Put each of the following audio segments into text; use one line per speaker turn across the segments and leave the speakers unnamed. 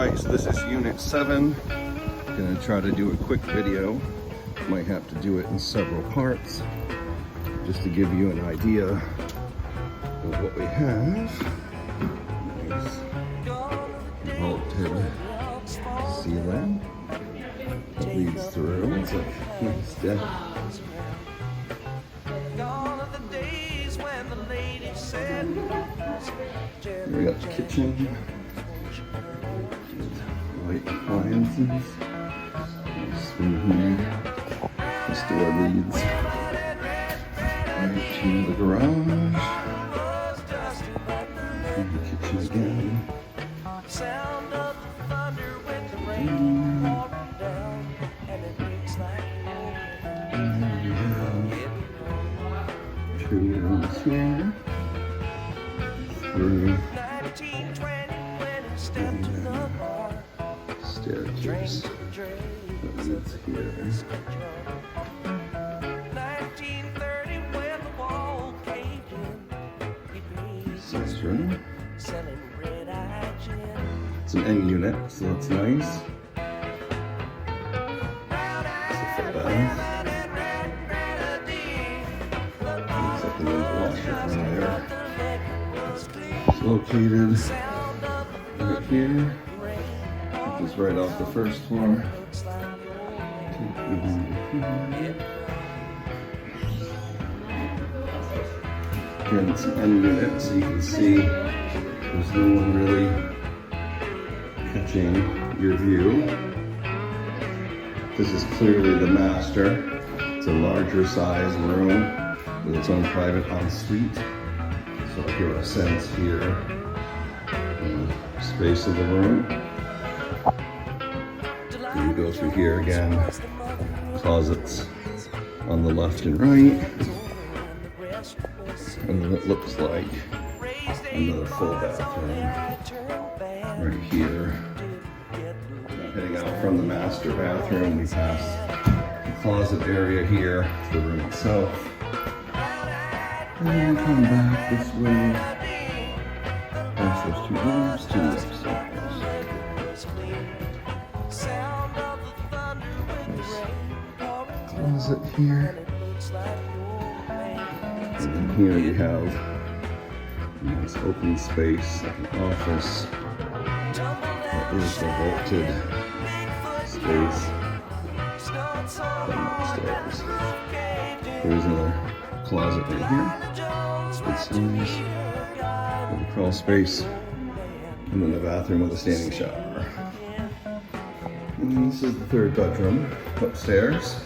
Alright, so this is unit 7. Gonna try to do a quick video. Might have to do it in several parts, just to give you an idea of what we have. Nice vaulted ceiling that leads through. It's like nice deck. We got the kitchen. Light appliances. Spin here. This door leads right to the garage. And the kitchen again. And we have 2 rooms here. 3. Staircase that leads here. Size room. It's an end unit, so that's nice. It's a full bath. Looks like the men's washer from there. It's located right here. It's right off the first floor. Again, it's an end unit, so you can see there's no one really catching your view. This is clearly the master. It's a larger size room with its own private ensuite. So I'll give a sense here of the space of the room. You go through here again, closets on the left and right, and then it looks like another full bathroom right here. Now heading out from the master bathroom, we pass the closet area here, the room itself, and then we come back this way, past those 2 rooms to the upstairs. Closet here, and then here you have this open space, like an office. That is the vaulted space. Then upstairs. There's another closet right here. Good size. And a crawl space, and then the bathroom with a standing shower. And this is the 3rd bedroom upstairs.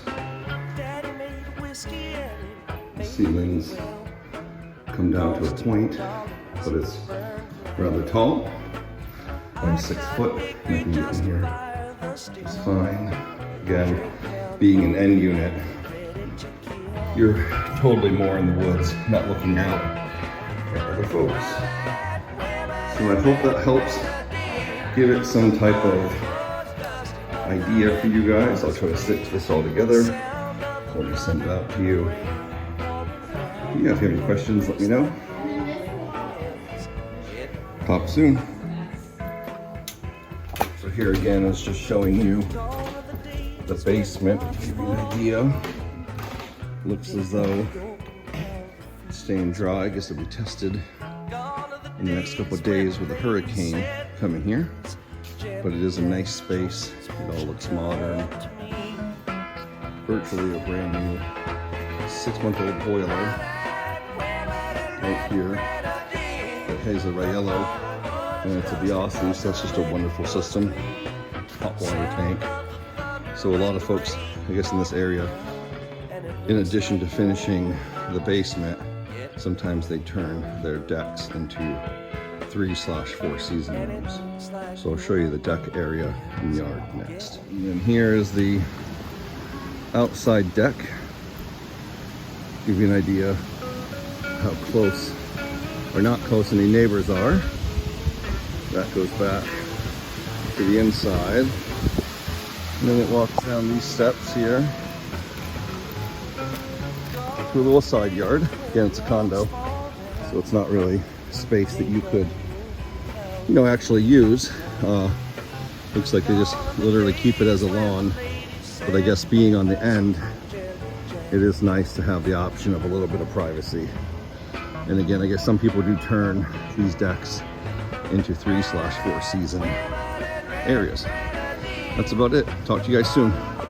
The ceilings come down to a point, but it's rather tall. I'm 6 foot, and I can get in here just fine. Again, being an end unit, you're totally more in the woods, not looking out at other folks. So I hope that helps give it some type of idea for you guys. I'll try to stitch this all together. I'll just send it out to you. Yeah, if you have any questions, let me know. Talk soon. So here again is just showing you the basement to give you an idea. Looks as though it's staying dry. I guess it'll be tested in the next couple of days with a hurricane coming here. But it is a nice space. It all looks modern. Virtually a brand new 6-month-old boiler right here that has a Raello, and it's a Biasi, so that's just a wonderful system. Hot water tank. So a lot of folks, I guess in this area, in addition to finishing the basement, sometimes they turn their decks into 3/4 season rooms. So I'll show you the deck area and yard next. And then here is the outside deck. Give you an idea how close or not close any neighbors are. That goes back to the inside. And then it walks down these steps here to a little side yard. Again, it's a condo, so it's not really space that you could, actually use. Looks like they just literally keep it as a lawn, but I guess being on the end, it is nice to have the option of a little bit of privacy. And again, I guess some people do turn these decks into 3/4 season areas. That's about it. Talk to you guys soon.